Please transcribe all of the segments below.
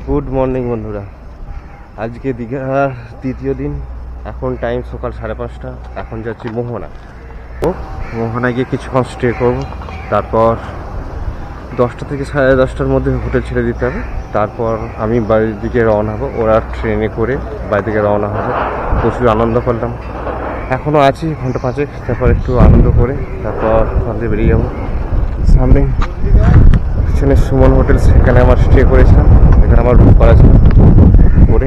Good morning বন্ধুরা। আজকে দীঘার দ্বিতীয় দিন। এখন টাইম সকাল 5:30। এখন যাচ্ছি মোহনা। মোহনায় গিয়ে কিছুক্ষণ স্টে করবো, তারপর 10টা থেকে 10:30টার মধ্যে হোটেল ছেড়ে দিতে হবে। তারপর আমি বাড়ির দিকে রওনা হবো। ওরা ট্রেনে করে বাড়ি থেকে রওনা হবে। প্রচুর আনন্দ করলাম, এখনও আছি ঘন্টা 5। তারপর একটু আনন্দ করে তারপর সন্ধ্যে বেরিয়ে যাবো। সামনে পিছনে সুমন হোটেল, সেখানে আমার স্টে করেছিলাম। এখানে আমার রুম করা ছিল, করে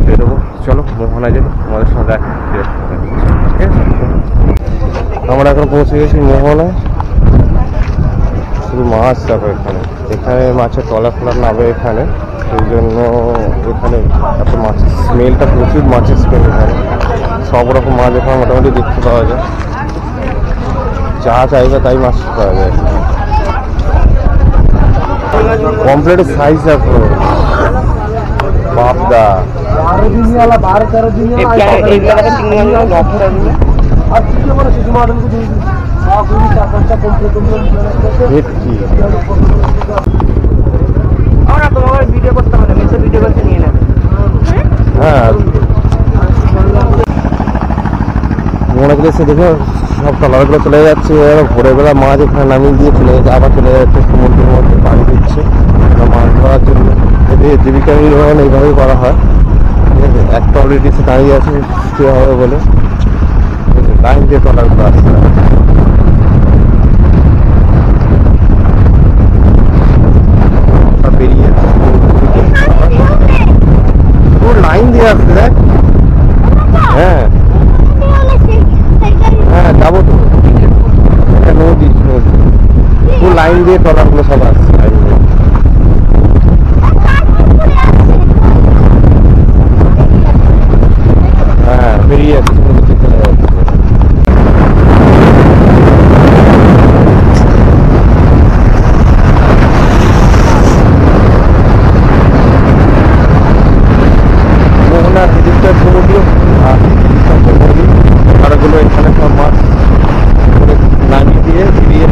বেরোবো। চলো মোহনা যাই, আমাদের সঙ্গে দেখা। ঠিক আছে, আমরা এখন পৌঁছে গেছি মোহনায়। শুধু মাছ যাবে এখানে, এখানে মাছের তলা ফলা নামে এখানে, সেই জন্য এখানে এত মাছের স্মেলটা, প্রচুর মাছের স্মেল এখানে। সব রকম মাছ এখানে মোটামুটি দেখতে পাওয়া যায়, যা চাইবে তাই মাছ পাওয়া যায়। কমপ্লিট সাইজ আছে বাপদা। হ্যাঁ, মনে করেছে দেখো সব ট্রলারগুলো চলে যাচ্ছে। ভোরবেলা মাছ এখানে নামিয়ে দিয়ে চলে যাচ্ছে, আবার চলে যাচ্ছে সমুদ্রের মধ্যে পানি দিচ্ছে মাছ ধরার জন্য। এদের জীবিকা নির্বাহন এইভাবেই করা হয়। ঠিক আছে, একটা অলরেডি সে দাঁড়িয়ে আছে স্টে হবে বলে, লাইন দিয়ে ট্রলারগুলো আসছে। বেরিয়ে লাইন দিয়ে আসছে, দেখ। হ্যাঁ হ্যাঁ, যাবো তো। এটা নদী, পুরো লাইন দিয়ে ট্রলারগুলো সব আসছে, লাইন দিয়ে। হ্যাঁ, বেরিয়ে যাচ্ছে, সমুদ্র চলে যাচ্ছে। মোহনার এদিকটা সমুদ্র আর নদী, আরগুলো এখানে সব মাছ নামিয়ে দিয়ে বেরিয়ে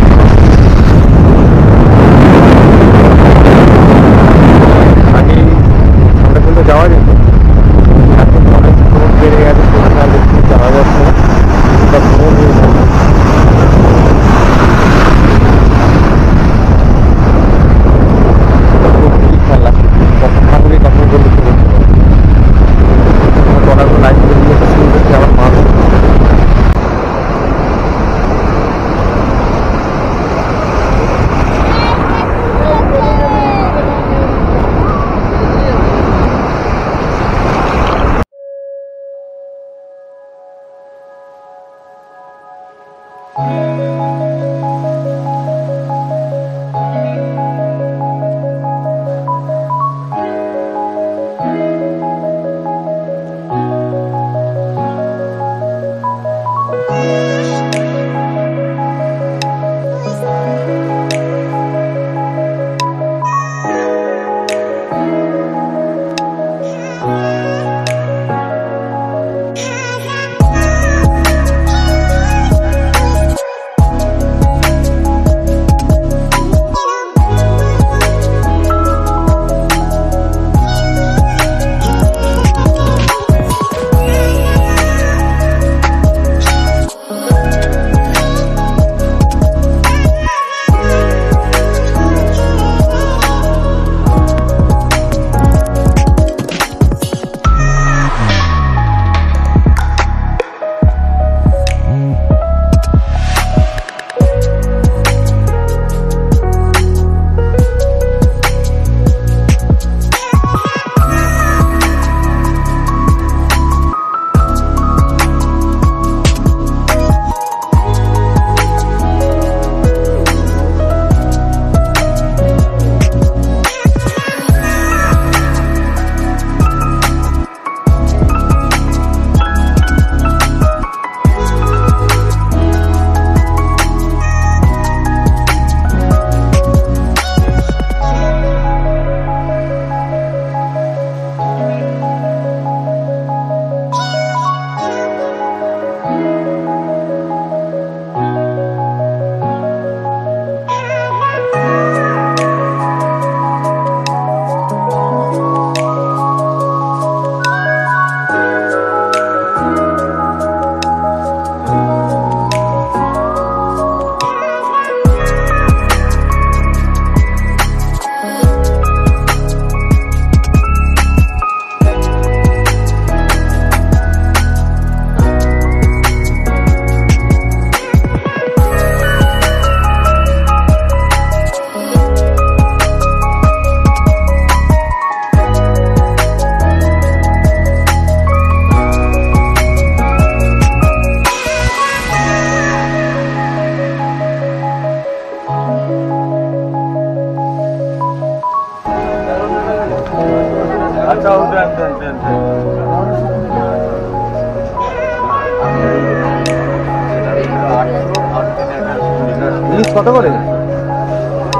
ইলিশ কত করে?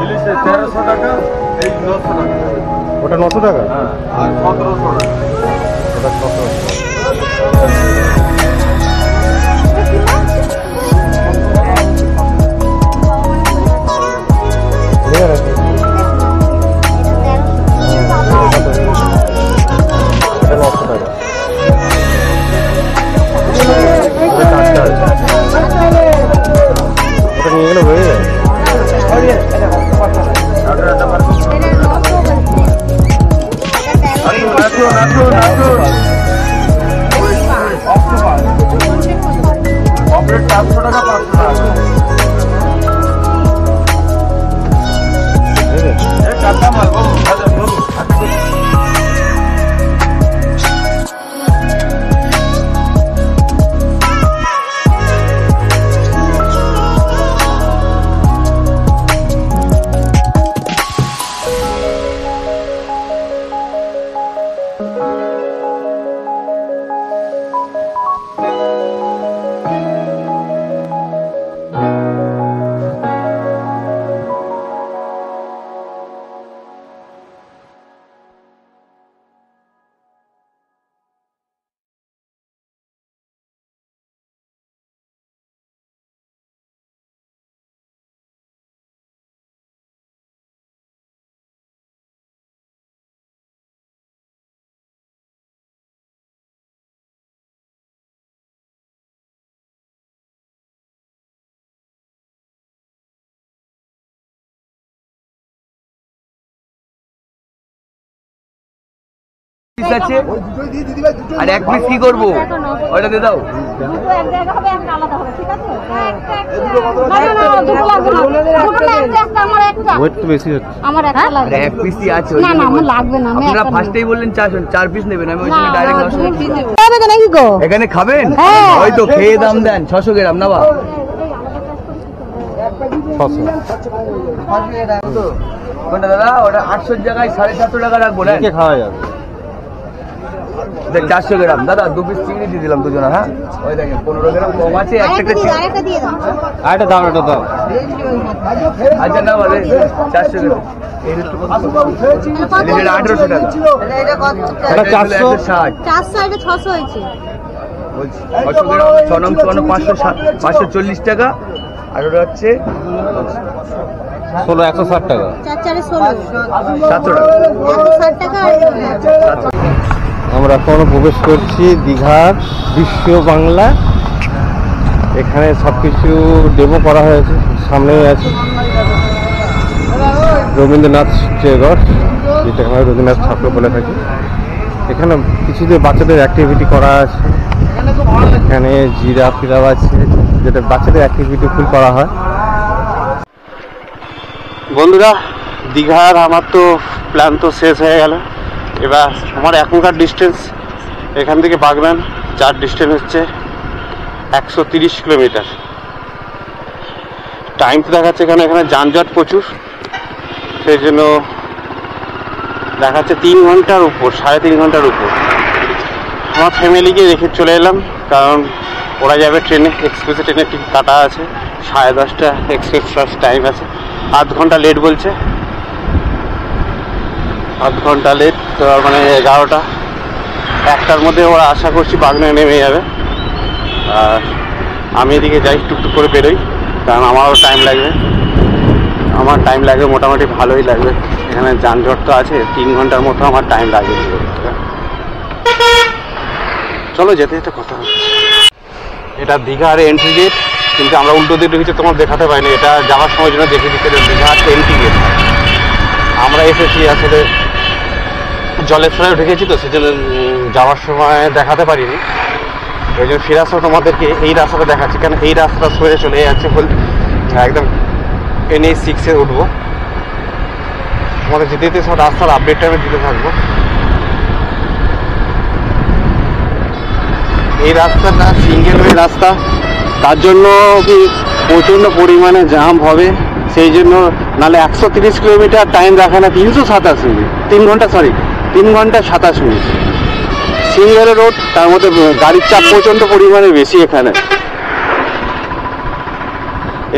ইলিশ 1300 টাকা, এই 900 টাকা। ওটা 900 টাকা, আর 1700 টাকা। ওটা 1700। আর এক পিস কি করবো ওটা দিয়ে দাও। এক পিসই আছে, আপনারা ফার্স্টেই বললেন 4 পিস নেবেন, আমি ওই জন্য ডাইরেক্ট 900 এখানে খাবেন, ওই তো খেয়ে দাম দেন 600 গ্রাম না বা কোনটা দাদা? ওটা 800 জায়গায় 750 টাকা রাখবো না, খাওয়া যাবে। 400 গ্রাম দাদা, 2 পিস চিংড়ি দিয়ে দিলাম দুজনে। হ্যাঁ ওই দেখেন 15 গ্রাম কম আছে, একটা চিংড়ি আরেকটা দাও, এটা দাও। আচ্ছা না বলে 400 গ্রাম 1800 টাকা, এটা 460 600 হয়েছে। 600 গ্রাম 6 নং 540 টাকা, আর ওটা হচ্ছে 160 টাকা। 700 টাকা। আমরা এখনো প্রবেশ করছি দীঘার বিশ্ব বাংলা। এখানে সবকিছু ডেমো করা হয়েছে, সামনেই আছে রবীন্দ্রনাথ টেগর, যেটা আমরা রবীন্দ্রনাথ ঠাকুর বলে থাকি। এখানে কিছুদের বাচ্চাদের অ্যাক্টিভিটি করা আছে, এখানে জিরাফ ফিরাফ আছে, যেটা বাচ্চাদের অ্যাক্টিভিটি ফুল করা হয়। বন্ধুরা, দীঘার আমার তো প্ল্যান তো শেষ হয়ে গেল। এবার আমার এখনকার ডিস্টেন্স এখান থেকে বাগনান যার ডিস্টেন্স হচ্ছে 130 কিলোমিটার। টাইম তো দেখাচ্ছে এখানে যানজট প্রচুর, সেই জন্য দেখাচ্ছে 3 ঘন্টার উপর, 3.5 ঘন্টার উপর। আমার ফ্যামিলিকে রেখে চলে এলাম, কারণ ওরা যাবে ট্রেনে, এক্সপ্রেসে ট্রেনের টিকিট কাটা আছে, 10:30 এক্সপ্রেস ফার্স্ট টাইম আছে, 8 ঘন্টা লেট বলছে, 8 ঘন্টা লেট। তো মানে 11টা 1টার মধ্যে ওরা আশা করছি বাগনায় নেমে যাবে। আর আমি এদিকে যাই, টুকটুক করে বেরোই, কারণ আমারও টাইম লাগবে, আমার টাইম লাগবে মোটামুটি ভালোই লাগবে। এখানে যানজট তো আছে, 3 ঘন্টার মতো আমার টাইম লাগবে। চলো যেতে যেতে কথা হচ্ছে। এটা দীঘার এন্ট্রি গেট, কিন্তু আমরা উল্টো দিয়ে ঢুকেছি, তোমার দেখাতে পাইনি। এটা যাওয়ার সময় জন্য দেখে দিতে, দীঘার এন্ট্রি গেট। আমরা এসেছি আসলে জলেশ্বরে ঢুকেছি, তো সেজন্য যাওয়ার সময় দেখাতে পারিনি। ওই জন্য ফেরার সময় তোমাদেরকে এই রাস্তাটা দেখাচ্ছি, কেন এই রাস্তাটা সোজা চলে যাচ্ছে একদম NH6-এ উঠবো। তোমাদের যেতে যেতে সব রাস্তার আপডেটটা আমি দিতে থাকবো। এই রাস্তাটা সিঙ্গেল ওয়ে রাস্তা, তার জন্য কি প্রচণ্ড পরিমাণে জাম হবে, সেই জন্য নাহলে 130 কিলোমিটার টাইম রাখে না, 327 মিনিট, 3 ঘন্টা 27 মিনিট। সিঙ্গেল রোড, তার মধ্যে গাড়ির চাপ প্রচণ্ড পরিমাণে বেশি এখানে।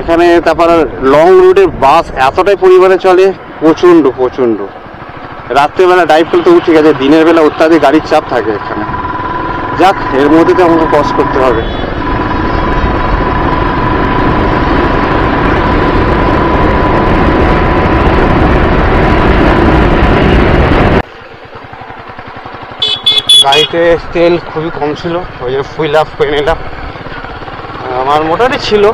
এখানে তারপর লং রুটে বাস এতটাই পরিমাণে চলে, প্রচণ্ড প্রচণ্ড। রাত্রেবেলা ড্রাইভ করতে ঠিক আছে, দিনের বেলা অত্যাধিক গাড়ির চাপ থাকে এখানে। যাক, এর মধ্যে তো আমাকে ক্রস করতে হবে। গাড়িতে তেল খুবই কম ছিল, ওই যে ফুল আপ করে নিলাম। আমার মোটামুটি ছিল।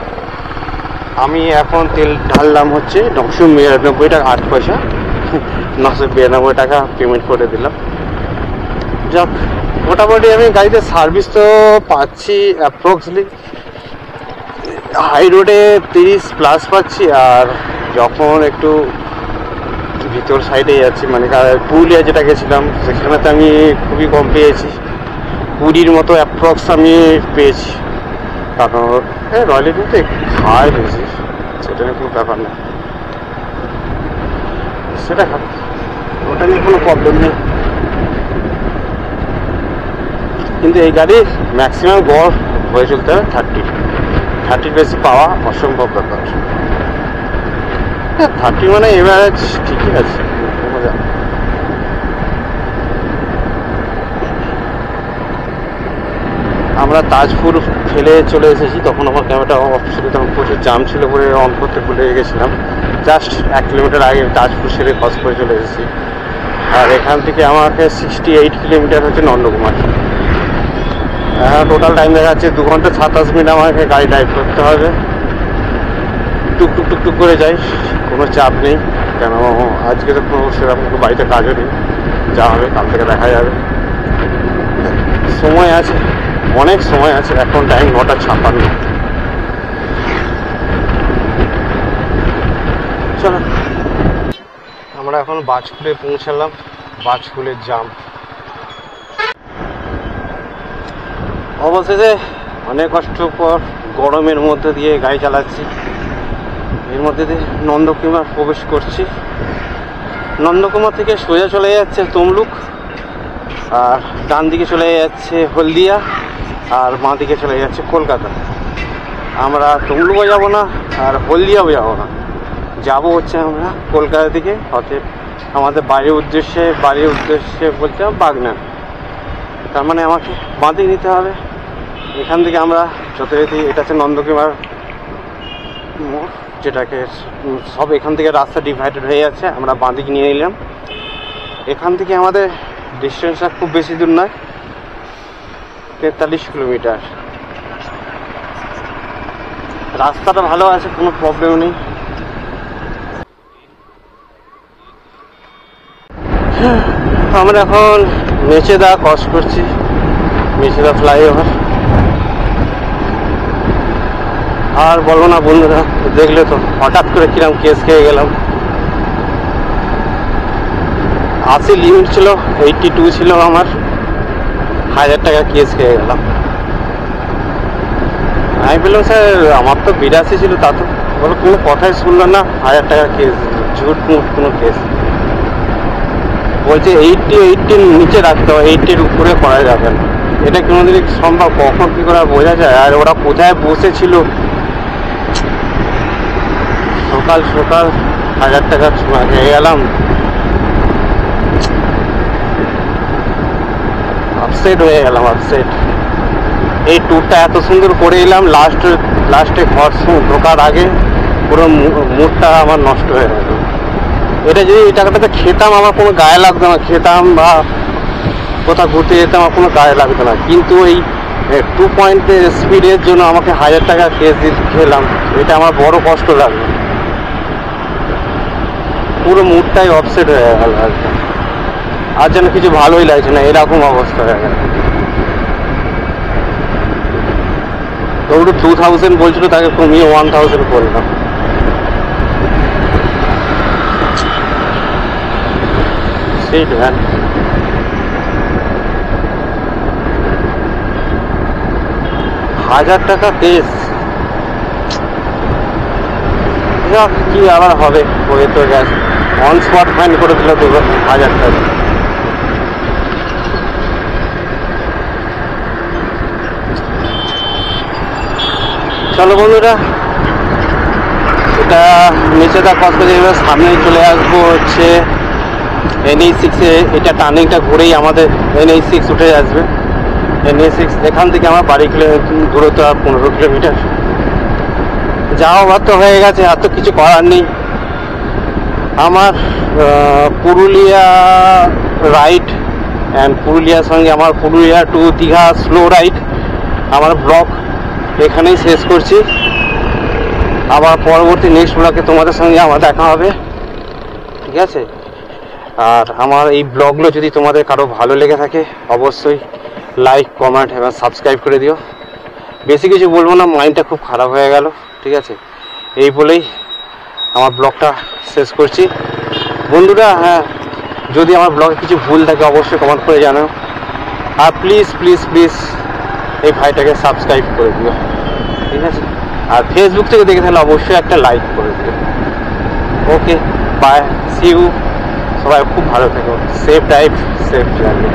আমি এখন তেল ঢাললাম হচ্ছে 992 টাকা 8 পয়সা, 992 টাকা পেমেন্ট করে দিলাম। যাক, মোটামুটি আমি গাড়িতে সার্ভিস তো পাচ্ছি অ্যাপ্রক্সলি হাই রোডে 30+ পাচ্ছি, আর যখন একটু ভিতর সাইডে যাচ্ছি মানে পুরুলিয়া যেটা গেছিলাম সেখানে তো আমি খুবই কম পেয়েছি, 20 মতো অ্যাপ্রক্স আমি পেয়েছি। কারণ রয়্যাল এনফিল্ড একটু খায় বেশি, সেটা নিয়ে কোনো ব্যাপার না, সেটা খাবে, ওটা নিয়ে কোনো প্রবলেম নেই। কিন্তু এই গাড়ির ম্যাক্সিমাম গড় হয়ে চলতে হবে 30 বেশি পাওয়া অসম্ভব ব্যাপার। 30 মানে এভারেজ ঠিকই আছে। আমরা তাজপুর ফেলে চলে এসেছি, তখন আমার ক্যামেরাটা অফ ছিল, তখন প্রচুর জাম ছিল বলে অন করতে ভুলে গেছিলাম। জাস্ট 1 কিলোমিটার আগে তাজপুর সেরে ক্রস করে চলে এসেছি। আর এখান থেকে আমাকে 68 কিলোমিটার হচ্ছে নন্দকুমার। টোটাল টাইম দেখা যাচ্ছে 2 ঘন্টা 27 মিনিট আমাকে গাড়ি ড্রাইভ করতে হবে। টুকটুক টুকটুক করে যাই, কোনো চাপ নেই, কেন আজকে তো কোনো সেরকম বাড়িতে কাজও নেই, যা হবে কাল থেকে দেখা যাবে। সময় আছে, অনেক সময় আছে, এখন টাইম 9:56। চলো, আমরা এখন বাজকুলে পৌঁছালাম। বাজকুলের জাম অবশেষে অনেক কষ্ট পর গরমের মধ্যে দিয়ে গাড়ি চালাচ্ছি, এর মধ্যে দিয়ে নন্দকুমার প্রবেশ করছি। নন্দকুমার থেকে সোজা চলে যাচ্ছে তমলুক, আর ডান দিকে চলে যাচ্ছে হলদিয়া, আর বাঁ দিকে চলে যাচ্ছে কলকাতা। আমরা তমলুকও যাব না আর হলদিয়াও যাব না, যাব হচ্ছে আমরা কলকাতা দিকে। অতএব আমাদের বাড়ির উদ্দেশ্যে বলতে বাগনান, তার মানে আমাকে বাঁ দিকে নিতে হবে। এখান থেকে আমরা যথারীতি, এটা হচ্ছে নন্দকুমার মোড়, যেটাকে সব এখান থেকে রাস্তা ডিভাইডেড হয়ে যাচ্ছে, আমরা বাঁ দিকে নিয়ে নিলাম। এখান থেকে আমাদের ডিস্টেন্সটা খুব বেশি দূর নয়, 43 কিলোমিটার। রাস্তাটা ভালো আছে, কোনো প্রবলেম নেই। আমরা এখন মেচেদা ক্রস করছি, মেচেদা ফ্লাইওভার। আর বলবো না বন্ধুরা, দেখলে তো হঠাৎ করে কিরম কেস খেয়ে গেলাম। 80 লিমিট ছিল, 82 ছিল আমার, 1000 টাকা কেস খেয়ে গেলাম। আমি বললাম স্যার আমার তো 82 ছিল, তা তো বলো কোনো কথাই শুনলো না, 1000 টাকা কেস, ঝুট মুট কোনো কেস। বলছে 80 নিচে রাখতে হবে, 80-র উপরে করা যাবে না। এটা কোনোদিন সম্ভব? কখন কী করে বোঝা যায়? আর ওরা কোথায় বসেছিল? সকাল সকাল 1000 টাকা খেয়ে গেলাম, আপসেট হয়ে গেলাম, আপসেট। এই ট্যুরটা এত সুন্দর করে এলাম, লাস্টে ঘর ঢোকার আগে পুরো মুডটা আমার নষ্ট হয়ে গেল। এটা যদি এই টাকাটাতে খেতাম আমার কোনো গায়ে লাগতো না, খেতাম বা কোথাও ঘুরতে যেতাম আমার কোনো গায়ে লাগতো না, কিন্তু এই 2 পয়েন্টের স্পিডের জন্য আমাকে 1000 টাকা কেস দিয়ে খেলাম, এটা আমার বড় কষ্ট লাগলো। পুরো মুডটাই অপসেট হয়ে গেল একদম, আর যেন কিছু ভালোই লাগছে না, এরকম অবস্থা হয়ে গেল। তো 2000 বলছিল, তাকে কমিয়ে 1000 করলাম। সেই ভ্যান 1000 টাকা কেস, কি আবার হবে, হয়ে তো গেছে। অন স্পট ফাইন করে দিল 2000 টাকা। চলো বন্ধুরা, এটা মেচেদা কক্সবাজার সামনে চলে আসবো হচ্ছে NH6 এ। এটা টার্নিংটা ঘুরেই আমাদের NH6 উঠে আসবে। NH6 এখান থেকে আমার বাড়ি দূরত্ব 15 কিলোমিটার। যাওয়া ভাত তো হয়ে গেছে, আর তো কিছু করার নেই। আমার পুরুলিয়া রাইড অ্যান্ড পুরুলিয়ার সঙ্গে আমার Purulia to Digha slow ride আমার ব্লগ এখানেই শেষ করছি। আবার পরবর্তী নেক্সট ব্লগে তোমাদের সঙ্গে আমার দেখা হবে, ঠিক আছে? আর আমার এই ব্লগগুলো যদি তোমাদের কারো ভালো লেগে থাকে অবশ্যই লাইক, কমেন্ট এবং সাবস্ক্রাইব করে দিও। বেশি কিছু বলবো না, মাইন্ডটা খুব খারাপ হয়ে গেল, ঠিক আছে? এই বলেই আমার ব্লগটা শেষ করছি বন্ধুরা। হ্যাঁ, যদি আমার ব্লগে কিছু ভুল থাকে অবশ্যই কমেন্ট করে জানাও। আর প্লিজ প্লিজ প্লিজ এই ভাইটাকে সাবস্ক্রাইব করে দিও, ঠিক আছে? আর ফেসবুক থেকে দেখে তাহলে অবশ্যই একটা লাইক করে দিও। ওকে, বাই, সি ইউ। সবাই খুব ভালো থেকো, সেফ ড্রাইভ, সেফ জার্নি।